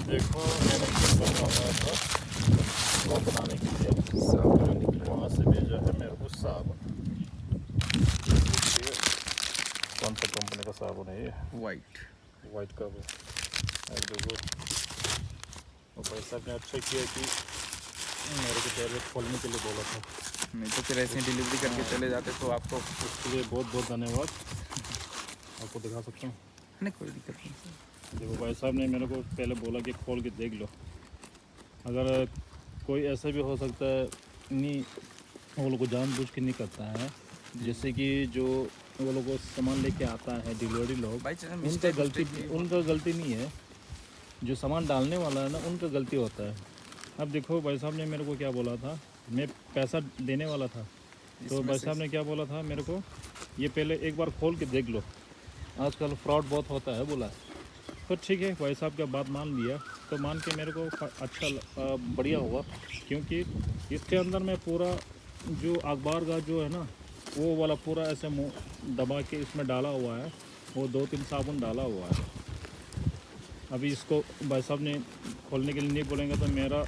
देखो मैंने गिम्बल मंगाया था ब्लॉग बनाने के लिए, वहाँ से भेजा है मेरे को साबुन। देखिए कौन सा कंपनी का साबुन है ये, वाइट का वो। और देखो वो भाई साहब ने अच्छा किया कि मेरे को पहले खोलने के लिए बोला था, नहीं तो फिर ऐसे डिलीवरी करके चले जाते तो आपको। उसके लिए बहुत बहुत धन्यवाद। आपको दिखा सकता हूँ, नहीं कोई दिक्कत नहीं। देखो भाई साहब ने मेरे को पहले बोला कि खोल के देख लो, अगर कोई ऐसा भी हो सकता है, नहीं वो लोग को जानबूझ के नहीं करता है, जैसे कि जो वो लोग को सामान लेके आता है डिलीवरी लोग, उनका गलती नहीं है, जो सामान डालने वाला है ना उनका गलती होता है। अब देखो भाई साहब ने मेरे को क्या बोला था, मैं पैसा देने वाला था तो भाई साहब ने क्या बोला था मेरे को, ये पहले एक बार खोल के देख लो, आजकल फ्रॉड बहुत होता है बोला। तो ठीक है भाई साहब का बात मान लिया, तो मान के मेरे को अच्छा बढ़िया हुआ, क्योंकि इसके अंदर में पूरा जो अखबार का जो है ना वो वाला पूरा ऐसे मुँह दबा के इसमें डाला हुआ है, वो 2-3 साबुन डाला हुआ है। अभी इसको भाई साहब ने खोलने के लिए नहीं बोलेंगे तो मेरा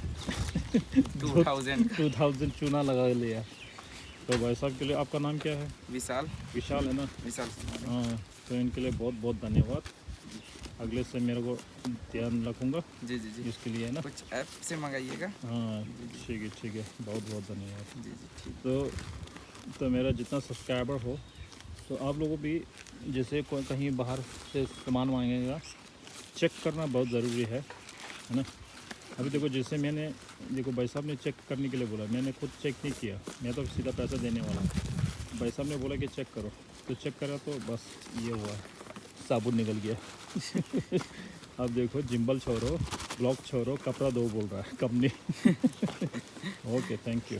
2000 चूना लगा लिया। तो भाई साहब के लिए, आपका नाम क्या है? विशाल है ना? विशाल। हाँ, तो इनके लिए बहुत बहुत धन्यवाद। अगले से मेरे को ध्यान रखूँगा जी जी जी, इसके लिए, है ना? कुछ ऐप से मंगाइएगा। हाँ ठीक है, बहुत बहुत धन्यवाद। जी जी ठीक। तो मेरा जितना सब्सक्राइबर हो, तो आप लोगों भी जैसे कोई कहीं बाहर से सामान मांगेगा, चेक करना बहुत ज़रूरी है ना? अभी देखो जैसे मैंने, देखो भाई साहब ने चेक करने के लिए बोला, मैंने खुद चेक नहीं किया, मैं तो सीधा पैसा देने वाला। भाई साहब ने बोला कि चेक करो, तो चेक करा तो बस ये हुआ, साबुन निकल गया। अब देखो जिम्बल छोड़ो, ब्लॉक छोड़ो, कपड़ा दो बोल रहा है कंपनी। Okay, thank you.